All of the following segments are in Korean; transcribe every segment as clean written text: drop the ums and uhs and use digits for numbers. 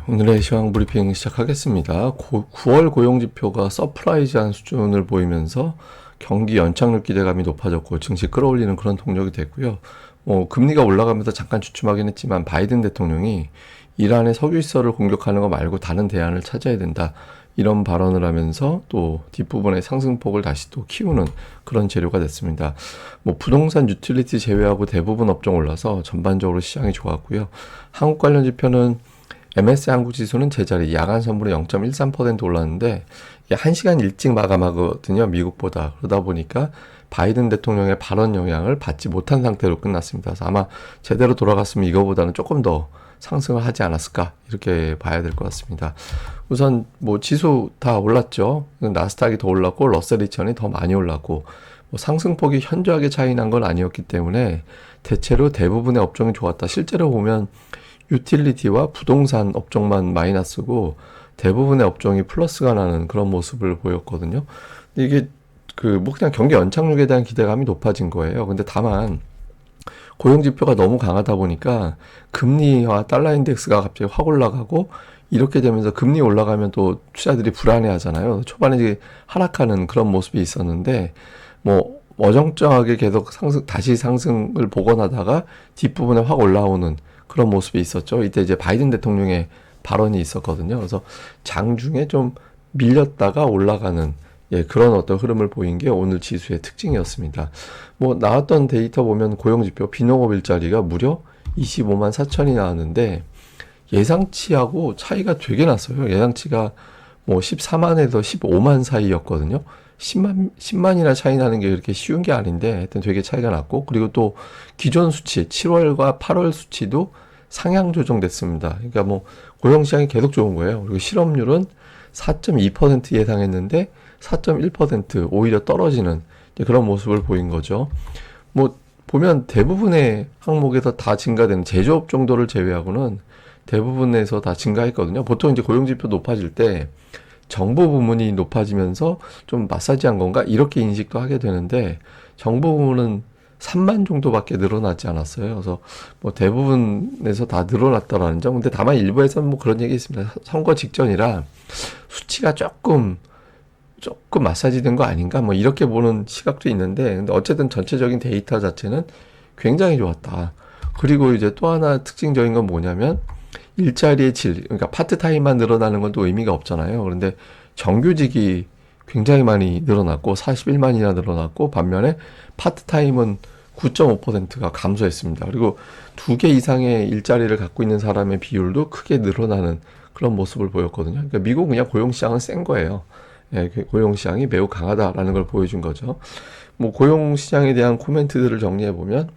오늘의 시황 브리핑 시작하겠습니다. 9월 고용지표가 서프라이즈한 수준을 보이면서 경기 연착륙 기대감이 높아졌고 증시 끌어올리는 그런 동력이 됐고요. 금리가 올라가면서 잠깐 주춤하긴 했지만 바이든 대통령이 이란의 석유시설을 공격하는 거 말고 다른 대안을 찾아야 된다. 이런 발언을 하면서 또 뒷부분의 상승폭을 다시 또 키우는 그런 재료가 됐습니다. 부동산 유틸리티 제외하고 대부분 업종 올라서 전반적으로 시장이 좋았고요. 한국 관련 지표는 MSCI 한국 지수는 제자리 야간 선물에 0.13% 올랐는데 이게 1시간 일찍 마감하거든요. 미국보다. 그러다 보니까 바이든 대통령의 발언 영향을 받지 못한 상태로 끝났습니다. 그래서 아마 제대로 돌아갔으면 이거보다는 조금 더 상승을 하지 않았을까 이렇게 봐야 될 것 같습니다. 우선 지수 다 올랐죠. 나스닥이 더 올랐고 러셀 2000이 더 많이 올랐고 상승폭이 현저하게 차이 난 건 아니었기 때문에 대체로 대부분의 업종이 좋았다. 실제로 보면 유틸리티와 부동산 업종만 마이너스고 대부분의 업종이 플러스가 나는 그런 모습을 보였거든요. 근데 이게 그냥 경기 연착륙에 대한 기대감이 높아진 거예요. 근데 다만 고용지표가 너무 강하다 보니까 금리와 달러 인덱스가 갑자기 확 올라가고 이렇게 되면서 금리 올라가면 또 투자들이 불안해 하잖아요. 초반에 이제 하락하는 그런 모습이 있었는데 어정쩡하게 계속 다시 상승을 복원하다가 뒷부분에 확 올라오는 그런 모습이 있었죠. 이때 이제 바이든 대통령의 발언이 있었거든요. 그래서 장중에 좀 밀렸다가 올라가는 그런 어떤 흐름을 보인 게 오늘 지수의 특징이었습니다. 나왔던 데이터 보면 고용지표 비농업 일자리가 무려 25만 4천이 나왔는데 예상치하고 차이가 되게 났어요. 예상치가 14만에서 15만 사이였거든요. 10만이나 차이 나는 게 그렇게 쉬운 게 아닌데 하여튼 되게 차이가 났고 그리고 또 기존 수치 7월과 8월 수치도 상향 조정됐습니다. 그러니까 고용시장이 계속 좋은 거예요. 그리고 실업률은 4.2% 예상했는데 4.1% 오히려 떨어지는 그런 모습을 보인 거죠. 보면 대부분의 항목에서 다 증가되는 제조업 정도를 제외하고는 대부분에서 다 증가했거든요. 보통 이제 고용지표 높아질 때 정부 부문이 높아지면서 좀 마사지한 건가? 이렇게 인식도 하게 되는데 정부 부문은 3만 정도밖에 늘어나지 않았어요. 그래서 대부분에서 다 늘어났다라는 점. 근데 다만 일부에서는 그런 얘기 있습니다. 선거 직전이라 수치가 조금 마사지된 거 아닌가? 이렇게 보는 시각도 있는데 근데 어쨌든 전체적인 데이터 자체는 굉장히 좋았다. 그리고 이제 또 하나 특징적인 건 뭐냐면 일자리의 질, 그러니까 파트타임만 늘어나는 건 또 의미가 없잖아요. 그런데 정규직이 굉장히 많이 늘어났고 41만이나 늘어났고 반면에 파트타임은 9.5%가 감소했습니다. 그리고 2개 이상의 일자리를 갖고 있는 사람의 비율도 크게 늘어나는 그런 모습을 보였거든요. 그러니까 미국 그냥 고용시장은 센 거예요. 고용시장이 매우 강하다라는 걸 보여준 거죠. 고용시장에 대한 코멘트들을 정리해보면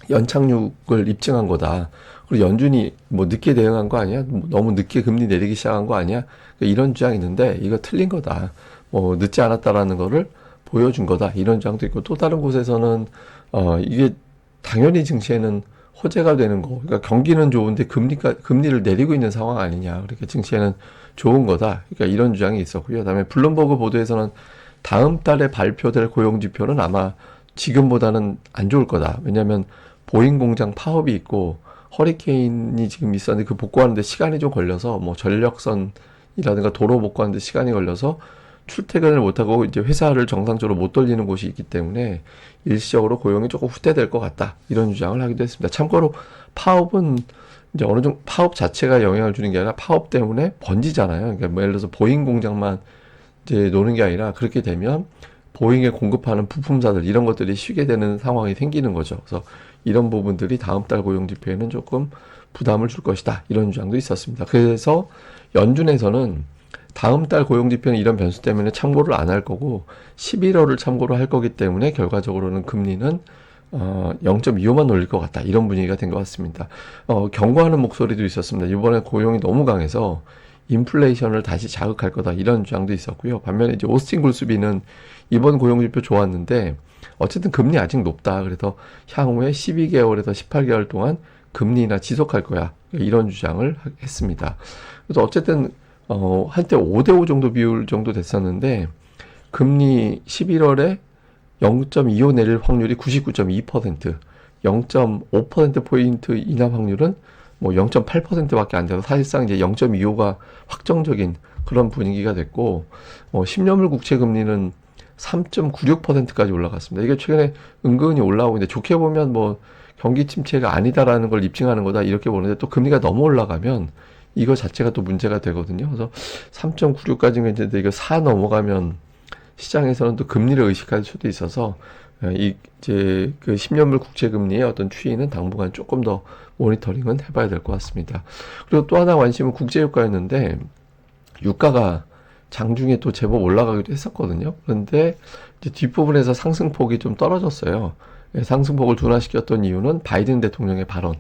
연착륙을 입증한 거다. 그리고 연준이 늦게 대응한 거 아니야? 너무 늦게 금리 내리기 시작한 거 아니야? 이런 주장이 있는데 이거 틀린 거다. 늦지 않았다라는 거를 보여준 거다. 이런 주장도 있고 또 다른 곳에서는 이게 당연히 증시에는 호재가 되는 거. 그러니까 경기는 좋은데 금리를 내리고 있는 상황 아니냐. 그러니까 증시에는 좋은 거다. 그러니까 이런 주장이 있었고요. 그다음에 블룸버그 보도에서는 다음 달에 발표될 고용 지표는 아마 지금보다는 안 좋을 거다. 왜냐하면 보잉 공장 파업이 있고 허리케인이 지금 있었는데 그 복구하는데 시간이 좀 걸려서 전력선이라든가 도로 복구하는데 시간이 걸려서 출퇴근을 못하고 이제 회사를 정상적으로 못 돌리는 곳이 있기 때문에 일시적으로 고용이 조금 후퇴될 것 같다. 이런 주장을 하기도 했습니다. 참고로 파업은 이제 어느 정도 파업 자체가 영향을 주는 게 아니라 파업 때문에 번지잖아요. 그러니까 예를 들어서 보잉 공장만 이제 노는 게 아니라 그렇게 되면 보잉에 공급하는 부품사들 이런 것들이 쉬게 되는 상황이 생기는 거죠. 그래서 이런 부분들이 다음 달 고용 지표에는 조금 부담을 줄 것이다. 이런 주장도 있었습니다. 그래서 연준에서는 다음 달 고용 지표는 이런 변수 때문에 참고를 안 할 거고 11월을 참고로 할 거기 때문에 결과적으로는 금리는 0.25만 올릴 것 같다. 이런 분위기가 된 것 같습니다. 경고하는 목소리도 있었습니다. 이번에 고용이 너무 강해서 인플레이션을 다시 자극할 거다. 이런 주장도 있었고요. 반면에 이제 오스틴 굴스비는 이번 고용지표 좋았는데 어쨌든 금리 아직 높다. 그래서 향후에 12개월에서 18개월 동안 금리나 지속할 거야. 이런 주장을 했습니다. 그래서 어쨌든 한때 5대5 정도 비율 정도 됐었는데 금리 11월에 0.25 내릴 확률이 99.2%, 0.5%포인트 인하 확률은 뭐 0.8%밖에 안 돼서 사실상 이제 0.25가 확정적인 그런 분위기가 됐고, 10년물 국채 금리는 3.96%까지 올라갔습니다. 이게 최근에 은근히 올라오고 있는데, 좋게 보면 뭐 경기 침체가 아니다라는 걸 입증하는 거다 이렇게 보는데, 또 금리가 너무 올라가면 이거 자체가 또 문제가 되거든요. 그래서 3.96까지는 이제 이거 4 넘어가면 시장에서는 또 금리를 의식할 수도 있어서, 이제 그 10년물 국채 금리의 어떤 추이는 당분간 조금 더 모니터링은 해봐야 될 것 같습니다. 그리고 또 하나 관심은 국제유가였는데, 유가가 장중에 또 제법 올라가기도 했었거든요. 그런데 이제 뒷부분에서 상승폭이 좀 떨어졌어요. 상승폭을 둔화시켰던 이유는 바이든 대통령의 발언.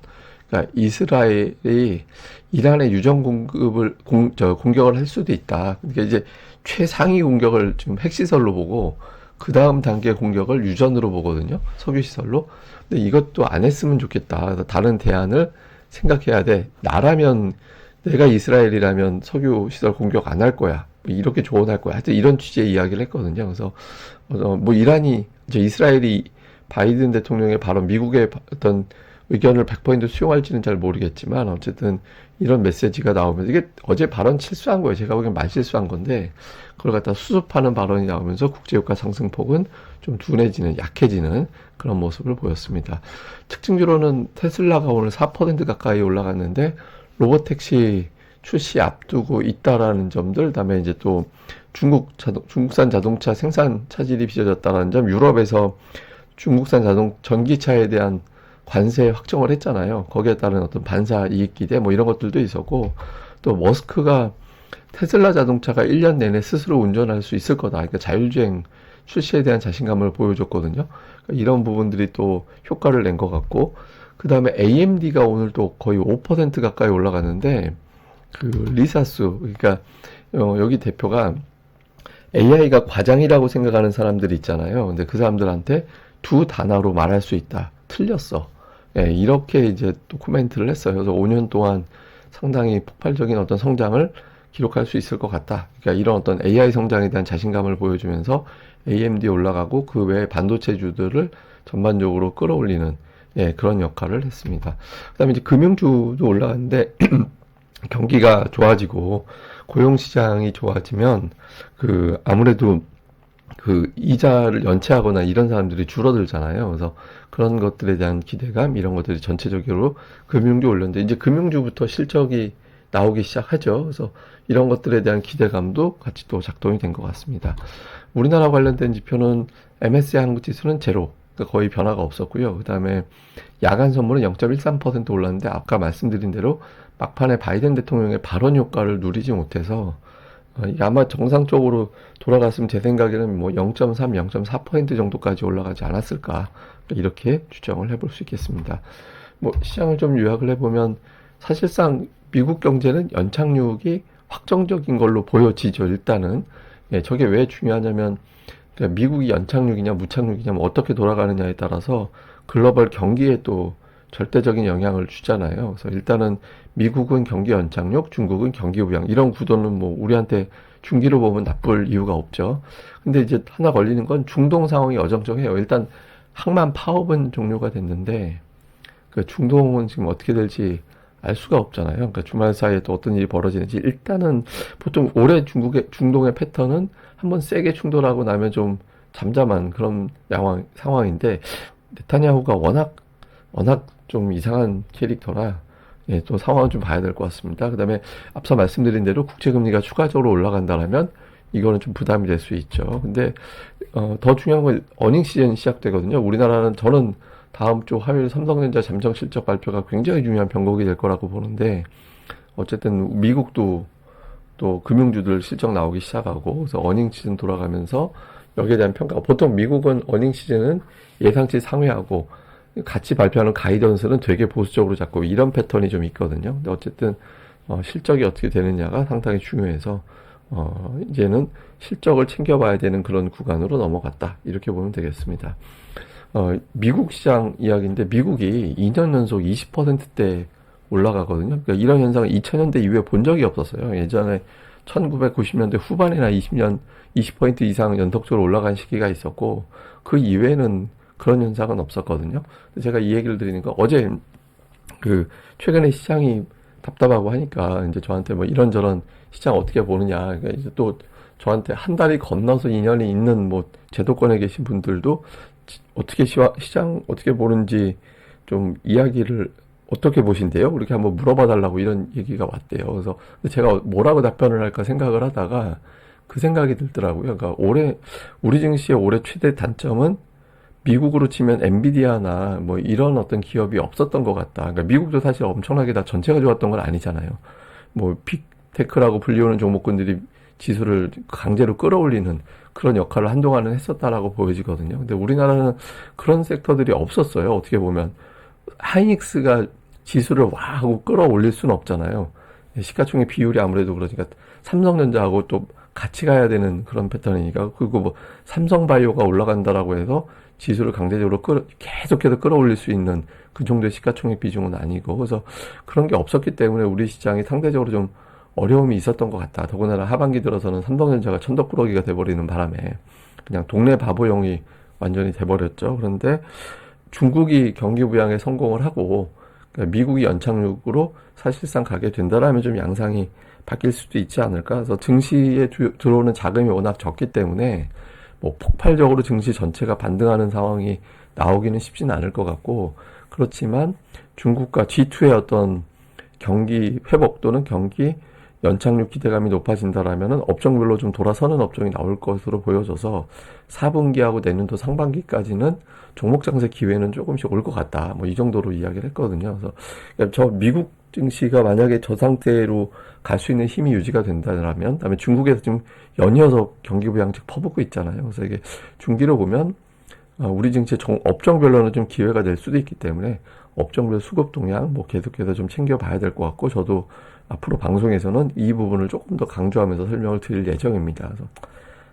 그러니까 이스라엘이 이란의 유전 공급을 공격을 할 수도 있다. 그러니까 이제 최상위 공격을 지금 핵시설로 보고 그 다음 단계 공격을 유전으로 보거든요. 석유시설로. 근데 이것도 안 했으면 좋겠다. 다른 대안을 생각해야 돼. 나라면 내가 이스라엘이라면 석유시설 공격 안 할 거야. 뭐 이렇게 조언할 거야. 하여튼 이런 취지의 이야기를 했거든요. 그래서 뭐 이스라엘이 바이든 대통령의 발언, 미국의 어떤 의견을 100% 수용할지는 잘 모르겠지만 어쨌든 이런 메시지가 나오면서 이게 어제 발언 실수한 거예요. 제가 보기엔 말실수한 건데 그걸 갖다 수습하는 발언이 나오면서 국제유가 상승폭은 좀 둔해지는, 약해지는 그런 모습을 보였습니다. 특징주로는 테슬라가 오늘 4% 가까이 올라갔는데 로보택시 출시 앞두고 있다라는 점들, 그다음에 이제 또 중국산 자동차 생산 차질이 빚어졌다는 점, 유럽에서 중국산 전기차에 대한 관세 확정을 했잖아요. 거기에 따른 어떤 반사 이익 기대 뭐 이런 것들도 있었고, 또 머스크가 테슬라 자동차가 1년 내내 스스로 운전할 수 있을 거다. 그러니까 자율주행 출시에 대한 자신감을 보여줬거든요. 그러니까 이런 부분들이 또 효과를 낸 것 같고, 그 다음에 AMD가 오늘 또 거의 5% 가까이 올라갔는데, 그 리사수, 그러니까 여기 대표가 AI가 과장이라고 생각하는 사람들이 있잖아요. 근데 그 사람들한테 두 단어로 말할 수 있다. 틀렸어. 예, 이렇게 이제 또 코멘트를 했어요. 그래서 5년 동안 상당히 폭발적인 어떤 성장을 기록할 수 있을 것 같다. 그러니까 이런 어떤 AI 성장에 대한 자신감을 보여주면서 AMD 올라가고 그 외에 반도체주들을 전반적으로 끌어올리는 그런 역할을 했습니다. 그다음에 이제 금융주도 올라갔는데 경기가 좋아지고 고용시장이 좋아지면 그 아무래도 그 이자를 연체하거나 이런 사람들이 줄어들잖아요. 그래서 그런 것들에 대한 기대감 이런 것들이 전체적으로 금융주 올렸는데 이제 금융주부터 실적이 나오기 시작하죠. 그래서 이런 것들에 대한 기대감도 같이 또 작동이 된 것 같습니다. 우리나라 관련된 지표는 MSCI 한국지수는 제로, 그러니까 거의 변화가 없었고요. 그 다음에 야간 선물은 0.13% 올랐는데 아까 말씀드린 대로 막판에 바이든 대통령의 발언 효과를 누리지 못해서 아마 정상적으로 돌아갔으면 제 생각에는 뭐 0.3, 0.4% 정도까지 올라가지 않았을까 이렇게 추정을 해볼 수 있겠습니다. 뭐 시장을 좀 요약을 해보면 사실상 미국 경제는 연착륙이 확정적인 걸로 보여지죠. 일단은 저게 왜 중요하냐면 그러니까 미국이 연착륙이냐 무착륙이냐 뭐 어떻게 돌아가느냐에 따라서 글로벌 경기에 또 절대적인 영향을 주잖아요. 그래서 일단은 미국은 경기 연착륙, 중국은 경기 부양 이런 구도는 뭐 우리한테 중기로 보면 나쁠 이유가 없죠. 근데 이제 하나 걸리는 건 중동 상황이 어정쩡해요. 일단 항만 파업은 종료가 됐는데 그 중동은 지금 어떻게 될지 알 수가 없잖아요. 그러니까 주말 사이에 또 어떤 일이 벌어지는지 일단은 보통 올해 중동의 패턴은 한번 세게 충돌하고 나면 좀 잠잠한 그런 상황인데 네타냐후가 워낙 좀 이상한 캐릭터라 또 상황을 좀 봐야 될 것 같습니다. 그 다음에 앞서 말씀드린 대로 국제금리가 추가적으로 올라간다면 이거는 좀 부담이 될 수 있죠. 근데 더 중요한 건 어닝 시즌이 시작되거든요. 우리나라는 저는 다음 주 화요일 삼성전자 잠정 실적 발표가 굉장히 중요한 변곡이 될 거라고 보는데 어쨌든 미국도 또 금융주들 실적 나오기 시작하고 그래서 어닝 시즌 돌아가면서 여기에 대한 평가 보통 미국은 어닝 시즌은 예상치 상회하고 같이 발표하는 가이던스는 되게 보수적으로 잡고 이런 패턴이 좀 있거든요. 근데 어쨌든 실적이 어떻게 되느냐가 상당히 중요해서 이제는 실적을 챙겨봐야 되는 그런 구간으로 넘어갔다 이렇게 보면 되겠습니다. 미국 시장 이야기인데 미국이 2년 연속 20%대 올라가거든요. 그러니까 이런 현상은 2000년대 이후에 본 적이 없었어요. 예전에 1990년대 후반이나 20% 이상 연속적으로 올라간 시기가 있었고 그 이외에는 그런 현상은 없었거든요. 제가 이 얘기를 드리는 건 어제 최근에 시장이 답답하고 하니까 이제 저한테 뭐 이런저런 시장 어떻게 보느냐. 그러니까 이제 또 저한테 한 달이 건너서 인연이 있는 뭐 제도권에 계신 분들도 어떻게 시장 어떻게 보는지 좀 이야기를 어떻게 보신대요? 그렇게 한번 물어봐 달라고 이런 얘기가 왔대요. 그래서 제가 뭐라고 답변을 할까 생각을 하다가 그 생각이 들더라고요. 그러니까 우리 증시의 올해 최대 단점은 미국으로 치면 엔비디아나 뭐 이런 어떤 기업이 없었던 것 같다. 그러니까 미국도 사실 엄청나게 다 전체가 좋았던 건 아니잖아요. 뭐 빅테크라고 불리우는 종목군들이 지수를 강제로 끌어올리는 그런 역할을 한동안은 했었다라고 보여지거든요. 근데 우리나라는 그런 섹터들이 없었어요. 어떻게 보면 하이닉스가 지수를 와 하고 끌어올릴 수는 없잖아요. 시가총액 비율이 아무래도 그러니까 삼성전자하고 또 같이 가야 되는 그런 패턴이니까. 그리고 뭐 삼성바이오가 올라간다라고 해서 지수를 강제적으로 계속해서 끌어올릴 수 있는 그 정도의 시가총액 비중은 아니고, 그래서 그런 게 없었기 때문에 우리 시장이 상대적으로 좀 어려움이 있었던 것 같다. 더군다나 하반기 들어서는 삼성전자가 천덕꾸러기가 돼버리는 바람에 그냥 동네 바보용이 완전히 돼버렸죠. 그런데 중국이 경기 부양에 성공을 하고, 그러니까 미국이 연착륙으로 사실상 가게 된다라면 좀 양상이 바뀔 수도 있지 않을까. 그래서 증시에 들어오는 자금이 워낙 적기 때문에 뭐 폭발적으로 증시 전체가 반등하는 상황이 나오기는 쉽지는 않을 것 같고, 그렇지만 중국과 G2의 어떤 경기 회복 또는 경기 연착륙 기대감이 높아진다라면은 업종별로 좀 돌아서는 업종이 나올 것으로 보여져서 4분기하고 내년도 상반기까지는 종목 장세 기회는 조금씩 올 것 같다. 뭐 이 정도로 이야기를 했거든요. 그래서 저 미국 증시가 만약에 저 상태로 갈 수 있는 힘이 유지가 된다면, 그다음에 중국에서 지금 연이어서 경기 부양책 퍼붓고 있잖아요. 그래서 이게 중기로 보면 우리 증시 업종별로는 좀 기회가 될 수도 있기 때문에 업종별 수급 동향 뭐 계속해서 좀 챙겨봐야 될 것 같고, 저도 앞으로 방송에서는 이 부분을 조금 더 강조하면서 설명을 드릴 예정입니다. 그래서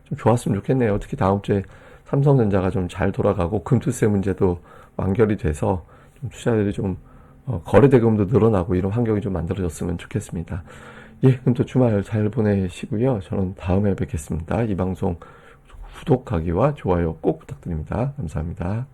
좀 좋았으면 좋겠네요. 특히 다음 주에 삼성전자가 좀 잘 돌아가고 금투세 문제도 완결이 돼서 좀 투자들이 좀 거래 대금도 늘어나고 이런 환경이 좀 만들어졌으면 좋겠습니다. 예, 그럼 또 주말 잘 보내시고요. 저는 다음에 뵙겠습니다. 이 방송 구독하기와 좋아요 꼭 부탁드립니다. 감사합니다.